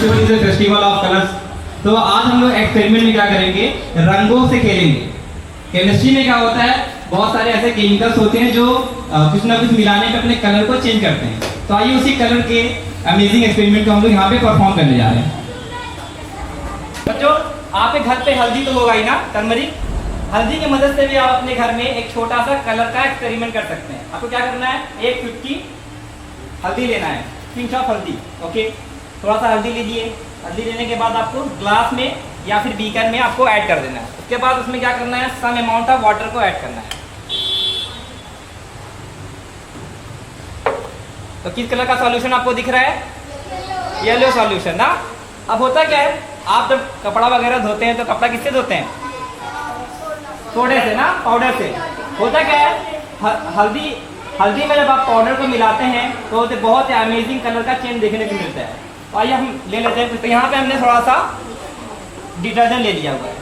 Festival is a festival of colours. तो आज हम लोग एक्सपेरिमेंट में क्या करेंगे, रंगों से खेलेंगे। केमिस्ट्री में क्या होता है, बहुत सारे ऐसे केमिकल्स होते हैं जो कुछ ना कुछ मिलाने पे अपने कलर को चेंज करते हैं। तो आइए उसी कलर के अमेजिंग एक्सपेरिमेंट को हम लोग यहाँ पे परफॉर्म करने जा रहे हैं। बच्चों, आपके घर पे हल्दी तो होगा ही ना, टर्मरिक। हल्दी की मदद से भी आप अपने घर में एक छोटा सा कलर का एक्सपेरिमेंट कर सकते हैं। आपको क्या करना है, एक चुटकी हल्दी लेना है, पिंच ऑफ हल्दी। ओके, थोड़ा सा हल्दी लीजिए। हल्दी लेने के बाद आपको ग्लास में या फिर बीकर में आपको ऐड कर देना है। उसके बाद उसमें क्या करना है, सम अमाउंट ऑफ वाटर को ऐड करना है। तो किस कलर का सॉल्यूशन आपको दिख रहा है, येलो सॉल्यूशन ना। अब होता क्या है, आप जब कपड़ा वगैरह धोते हैं तो कपड़ा किससे धोते हैं, सोडे से ना, पाउडर से। होता क्या है, हल्दी में जब आप पाउडर को मिलाते हैं तो बहुत ही अमेजिंग कलर का चेंज देखने को मिलता है। तो आइए हम ले लेते हैं कुछ। तो यहाँ पे हमने थोड़ा सा डिटर्जेंट ले लिया हुआ है।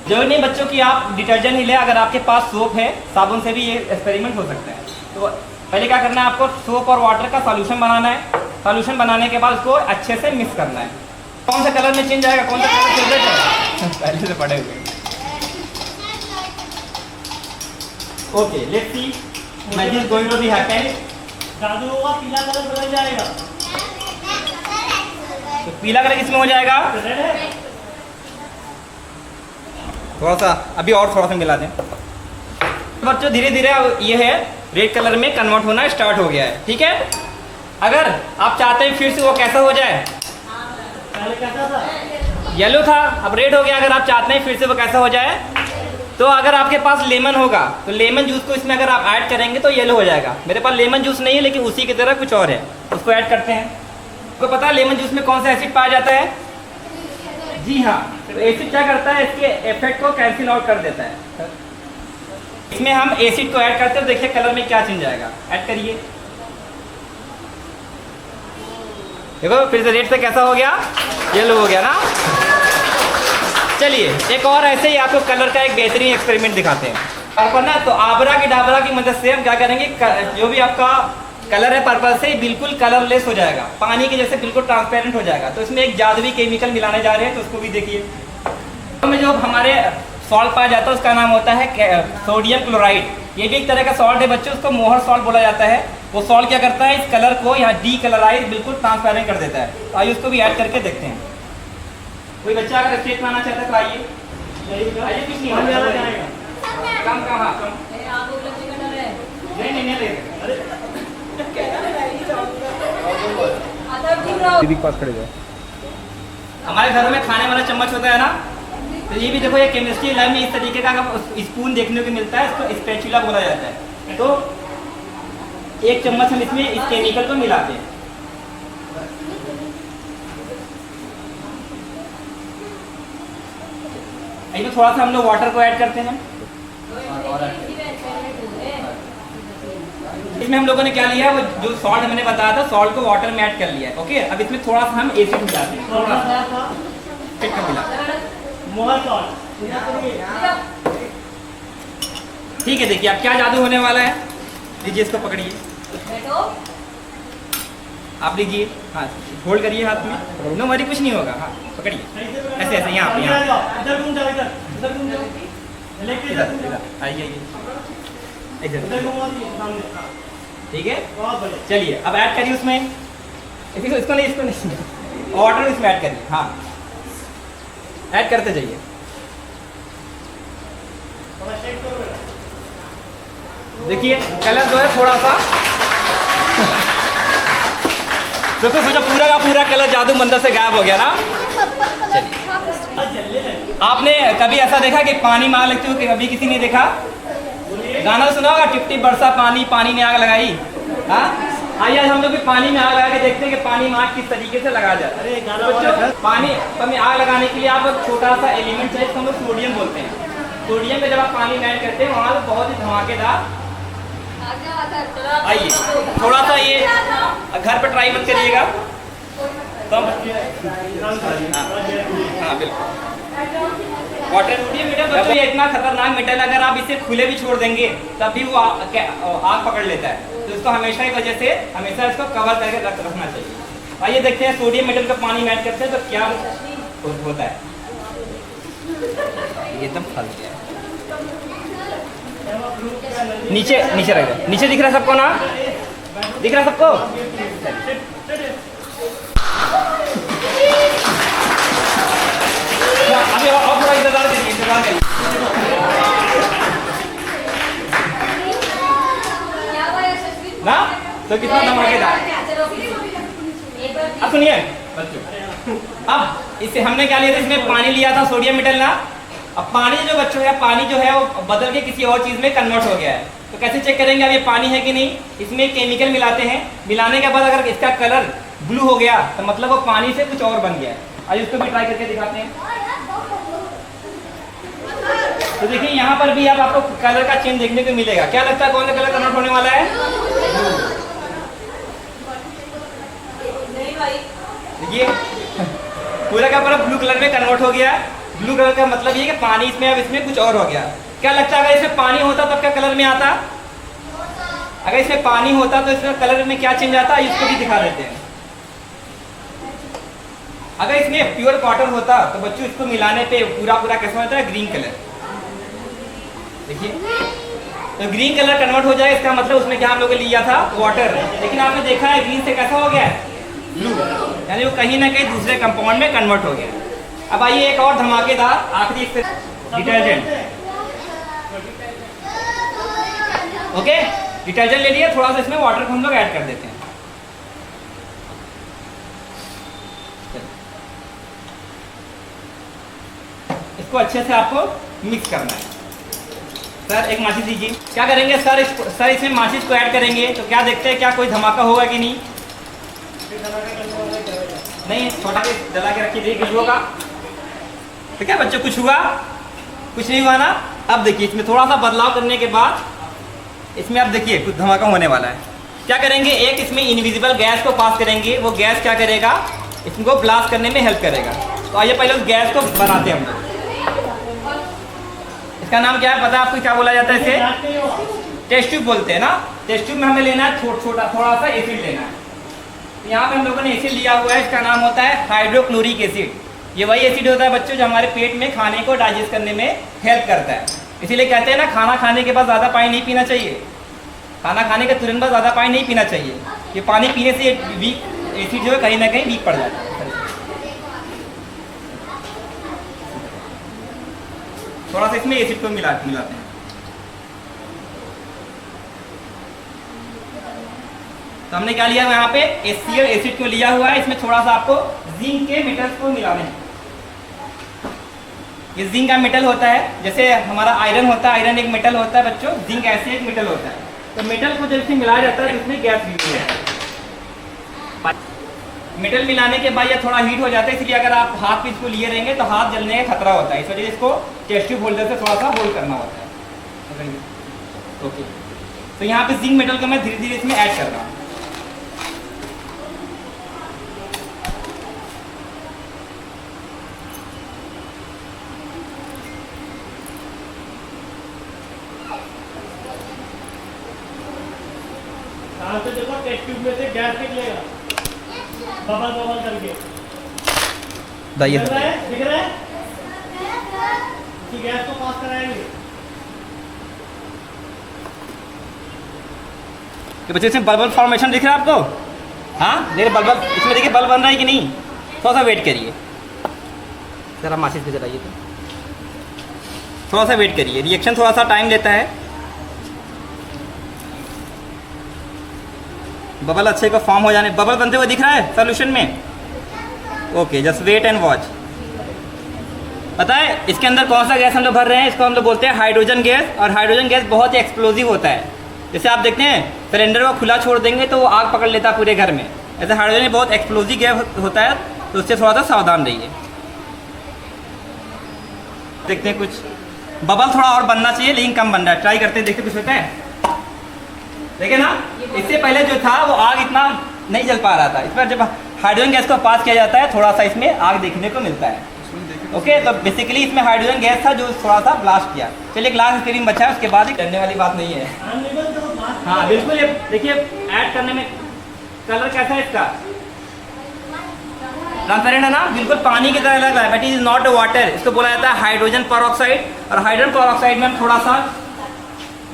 जरूरी नहीं बच्चों कि आप डिटर्जेंट ही लें, अगर आपके पास सोप है, साबुन से भी ये एक्सपेरिमेंट हो सकता है। तो पहले क्या करना है, आपको सोप और वाटर का सॉल्यूशन बनाना है। सॉल्यूशन बनाने के बाद उसको अच्छे से मिक्स करना है। कौन सा कलर में चेंज आएगा, कौन सा कलर फेवरेट है पहले से पढ़े हुए। Okay, let's see magic is going to be happen. जादू होगा, पीला कलर बदल जाएगा। तो पीला कलर किसमें हो जाएगा, रेड है। थोड़ा सा अभी और थोड़ा सा मिला दें। बच्चों धीरे धीरे ये है रेड कलर में कन्वर्ट होना स्टार्ट हो गया है। ठीक है, अगर आप चाहते हैं फिर से वो कैसा हो जाए, पहले कैसा था, येलो था, अब रेड हो गया। अगर आप चाहते हैं फिर से वो कैसा हो जाए, तो अगर आपके पास लेमन होगा तो लेमन जूस को इसमें अगर आप ऐड करेंगे तो येलो हो जाएगा। मेरे पास लेमन जूस नहीं है, लेकिन उसी की तरह कुछ और है, उसको ऐड करते हैं। आपको पता है लेमन जूस में कौन सा एसिड पाया जाता है, जी हाँ। तो एसिड क्या करता है, इसके इफेक्ट को कैंसिल आउट कर देता है। इसमें हम एसिड को ऐड करते हैं, देखिए कलर में क्या चेंज आएगा। ऐड करिए, देखो फिर से रेड से कैसा हो गया, येलो हो गया ना। चलिए एक और ऐसे ही आपको कलर का एक बेहतरीन एक्सपेरिमेंट दिखाते हैं। पर्पल ना, तो आबरा की डाबरा की मदद से हम क्या करेंगे, जो भी आपका कलर है पर्पल से बिल्कुल कलरलेस हो जाएगा, पानी के जैसे बिल्कुल ट्रांसपेरेंट हो जाएगा। तो इसमें एक जादुई केमिकल मिलाने जा रहे हैं, तो उसको भी देखिए। में जो हमारे सॉल्ट पाया जाता है उसका नाम होता है सोडियम क्लोराइड। ये भी एक तरह का सॉल्ट है बच्चों, उसको मोहर सॉल्ट बोला जाता है। वो सॉल्ट क्या करता है, इस कलर को यहाँ डी कलराइज बिल्कुल ट्रांसपेरेंट कर देता है। तो आइए उसको भी ऐड करके देखते हैं। कोई बच्चा अगर स्टेट में आना चाहता है तो आइए। आइए, कुछ नहीं होगा, कम कम, हाँ कम, नहीं दीदी पास खड़े जाओ। हमारे घरों में खाने वाला चम्मच होता है ना, तो ये भी देखो, ये केमिस्ट्री लैब में इस तरीके का स्पून देखने को मिलता है, इसको स्पैचुला बोला जाता है। तो एक चम्मच हम इसमें इस केमिकल को मिलाते हैं। इसमें थोड़ा सा हम लोग वाटर को ऐड करते हैं। इसमें हम लोगों ने क्या लिया, वो जो सॉल्ट मैंने बताया था, सॉल्ट को वाटर में ऐड कर लिया है। ओके, अब इसमें थोड़ा सा हम एसिड मिलाते हैं, थोड़ा सा कितना मिला, मोहर सॉल्ट। ठीक है। देखिए अब क्या जादू होने वाला है, लीजिए इसको पकड़िए, आप लीजिए, हाँ होल्ड करिए हाथ में, नो वरी कुछ नहीं होगा। हाँ पकड़िए ऐसे ऐसे, यहाँ पे, यहाँ इधर घूम जाओ, इधर घूम जाओ, आइए इधर घूमो सामने। ठीक है, बहुत बढ़िया। चलिए अब ऐड करिए उसमें, इसको नहीं, वाटर इसमें ऐड करिए। हाँ ऐड करते जाइए। थोड़ा शेक करो बेटा। देखिए कलर जो है थोड़ा सा देखो, सोचा पूरा का पूरा कलर जादू मंदिर से गायब हो गया ना। आपने कभी ऐसा देखा कि पानी में आग लगती हो, कि कभी किसी ने देखा, गाना सुना होगा, टिप टिप बरसा पानी, पानी ने आग लगाई। हाँ, आइए हम लोग भी पानी में आग लगा के देखते हैं कि पानी में आग किस तरीके से लगा जाता है। तो पानी में आग लगाने के लिए आप एक छोटा सा एलिमेंट चाहिए, इसको हम लोग सोडियम बोलते हैं। सोडियम में जब आप पानी में ऐड करते हैं वहाँ तो बहुत ही धमाकेदार। आइए थोड़ा सा ये घर पर ट्राई मत करिएगा, तो हाँ बिल्कुल वाटर सोडियम मीटर बच्चों, ये इतना खतरनाक मेटल, अगर आप इसे खुले भी छोड़ देंगे तब भी वो आग पकड़ लेता है। तो इसको हमेशा की वजह से हमेशा इसको कवर करके रखना चाहिए। आइए देखते हैं सोडियम मेटल का पानी में ऐड करते हैं तो क्या होता है। ये एकदम फल गया है। नीचे नीचे रह गया, नीचे दिख रहा है सबको ना, दिख रहा है सबको। अभी और थोड़ा इंतजार करिए, इंतजार करिए। ना तो कितना धमाकेदार। अब सुनिए बच्चों, अब इसे हमने क्या लिया था, इसमें पानी लिया था सोडियम मेटल ना। अब पानी जो बच्चों है, पानी जो है वो बदल के किसी और चीज में कन्वर्ट हो गया है। तो कैसे चेक करेंगे अब ये पानी है कि नहीं। इसमें केमिकल मिलाते हैं, मिलाने के बाद अगर इसका कलर ब्लू हो गया तो मतलब वो पानी से कुछ और बन गया है। आइए उसको भी ट्राई करके दिखाते हैं। तो देखिए यहाँ पर भी अब आपको कलर का चेंज देखने को मिलेगा। क्या लगता है कौन सा कलर कन्वर्ट होने वाला है? देखिए पूरा का पूरा ब्लू कलर में कन्वर्ट हो गया। ब्लू कलर का मतलब ये कि पानी इसमें अब इसमें कुछ और हो गया। क्या लगता है अगर इसमें पानी होता तब क्या कलर में आता? अगर इसमें पानी होता तो इसमें कलर में क्या चेंज आता, इसको भी दिखा देते हैं। अगर इसमें प्योर वाटर होता तो बच्चों इसको मिलाने पे पूरा पूरा कैसा होता है, ग्रीन कलर। देखिए तो ग्रीन कलर कन्वर्ट हो जाए, इसका मतलब उसमें क्या हम लोग लिया था, वाटर। लेकिन आपने देखा है ग्रीन से कैसा हो गया, ब्लू, यानी वो कहीं ना कहीं दूसरे कंपाउंड में कन्वर्ट हो गया। अब आइए एक और धमाकेदार आखिरी डिटर्जेंट। ओके डिटर्जेंट ले लिया, थोड़ा सा इसमें वाटर को हम लोग ऐड कर देते हैं। इसको अच्छे से आपको मिक्स करना है। सर एक माचिस दीजिए। क्या करेंगे सर, सर इसमें माचिस को ऐड करेंगे तो क्या देखते हैं क्या कोई धमाका होगा कि नहीं? नहीं, थोड़ा जला के रखिए, देखिए कुछ होगा तो क्या बच्चों कुछ हुआ? कुछ नहीं हुआ ना। अब देखिए इसमें थोड़ा सा बदलाव करने के बाद इसमें अब देखिए कुछ धमाका होने वाला है। क्या करेंगे, एक इसमें इनविजिबल गैस को पास करेंगे। वो गैस क्या करेगा, इसको ब्लास्ट करने में हेल्प करेगा। तो आइए पहले उस गैस को बनाते हैं हम लोग। इसका नाम क्या है पता है आपको, क्या बोला जाता है इसे? टेस्ट ट्यूब बोलते हैं ना। टेस्ट ट्यूब में हमें लेना है छोटा थोड़ा सा एसिड लेना है। यहाँ पे हम लोगों ने एसिड लिया हुआ है, इसका नाम होता है हाइड्रोक्लोरिक एसिड। ये वही एसिड होता है बच्चों जो हमारे पेट में खाने को डाइजेस्ट करने में हेल्प करता है। इसीलिए कहते हैं ना खाना खाने के बाद ज़्यादा पानी नहीं पीना चाहिए। खाना खाने के तुरंत बाद ज़्यादा पानी नहीं पीना चाहिए। ये पानी पीने से वीक एसिड जो है कहीं ना कहीं वीक पड़ जाता है। थोड़ा सा इसमें एसिड को मिलाते हैं। तो हमने क्या लिया यहाँ पे, HCl एसिड को लिया हुआ है। इसमें थोड़ा सा आपको जिंक के मेटल्स को मिलाने हैं। ये जिंक का मेटल होता है, जैसे हमारा आयरन होता है, आयरन एक मेटल होता है बच्चों, जिंक ऐसे एक मेटल होता है। तो मेटल को जब इसमें मिलाया जाता है तो इसमें गैस मिलती है। मेटल मिलाने के बाद ये थोड़ा हीट हो जाता है, इसलिए अगर आप हाथ पे इसको लिए रहेंगे तो हाथ जलने का खतरा होता है। इस वजह से इसको टेस्ट ट्यूब होल्डर से थोड़ा सा होल्ड करना होता है। ओके तो यहाँ पे जिंक मेटल को मैं धीरे धीरे इसमें ऐड कर रहा हूँ। तो देखो टेस्ट ट्यूब में से गैस निकलेगा, बबल बबल करके दिख रहा है, दिख रहा है? गैस को पास कराएंगे। बच्चे इसमें बल्ब फॉर्मेशन दिख रहा है आपको? हाँ देखिए बल्ब, इसमें देखिए बल्ब बन रहा है कि नहीं। थोड़ा सा वेट करिए, जरा माचिस पे जलाइए तो थोड़ा सा वेट करिए, रिएक्शन थोड़ा सा टाइम लेता है। बबल अच्छे को फॉर्म हो जाने, बबल बनते हुए दिख रहा है सॉल्यूशन में। Okay just wait and watch. पता है इसके अंदर कौन सा गैस हम लोग भर रहे हैं? इसको हम लोग बोलते हैं हाइड्रोजन गैस। और हाइड्रोजन गैस बहुत ही एक्सप्लोजिव होता है। जैसे आप देखते हैं सिलेंडर को खुला छोड़ देंगे तो वो आग पकड़ लेता है पूरे घर में। ऐसे हाइड्रोजन बहुत एक्सप्लोजिव गैस होता है, तो उससे थोड़ा सा सावधान रहिए। देखते हैं कुछ बबल थोड़ा और बनना चाहिए लेकिन कम बन रहा है। ट्राई करते हैं, देखते कुछ होता है। देखिए ना, इससे पहले जो था वो आग इतना नहीं जल पा रहा था। इस पर जब हाइड्रोजन गैस को पास किया जाता है थोड़ा सा इसमें आग देखने को मिलता है। ओके तो बेसिकली इसमें हाइड्रोजन गैस था जो थोड़ा सा ब्लास्ट किया। चलिए ग्लास स्क्रीन बचा है, उसके बाद ही डरने वाली बात नहीं है। हाँ बिल्कुल, ये देखिए ऐड करने में कलर कैसा है इसका, ट्रांसपेरेंट है ना, बिल्कुल पानी की तरह लग रहा है, but it is not water. इसको बोला जाता है हाइड्रोजन पेरोक्साइड। और हाइड्रोजन पेरोक्साइड में हम थोड़ा सा,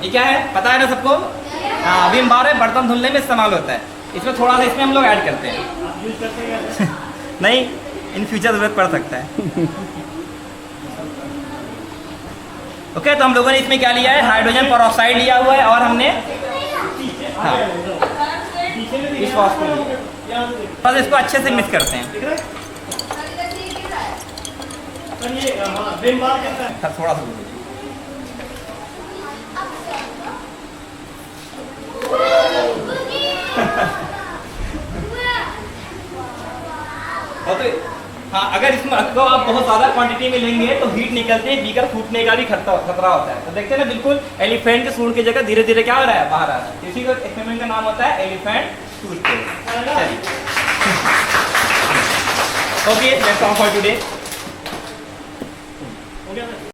ये क्या है पता है ना सबको? हाँ, विम बार है, बर्तन धुलने में इस्तेमाल होता है। इसमें थोड़ा सा इसमें हम लोग ऐड करते हैं। आप यूज करते हैं? नहीं, इन फ्यूचर जरूरत पड़ सकता है। ओके, तो हम लोगों ने इसमें क्या लिया है, हाइड्रोजन पेरोक्साइड लिया हुआ है, और हमने हाँ इस सॉस को लिया। बस इसको अच्छे से मिक्स करते हैं। दिख रहा है? सर ये हाँ विम बार कैसा है? सर थोड़ा सा और तो हाँ, अगर इसमें को आप बहुत ज़्यादा क्वांटिटी में लेंगे तो हीट निकलते ही बीकर फूटने का भी खतरा होता है। तो देखते हैं ना, बिल्कुल एलिफेंट के सूंड की जगह धीरे धीरे क्या हो रहा है, बाहर आ रहा है। इसी का एक्सपेरिमेंट का नाम होता है एलिफेंट टूथपेस्ट। चलिए, okay, that's all for today.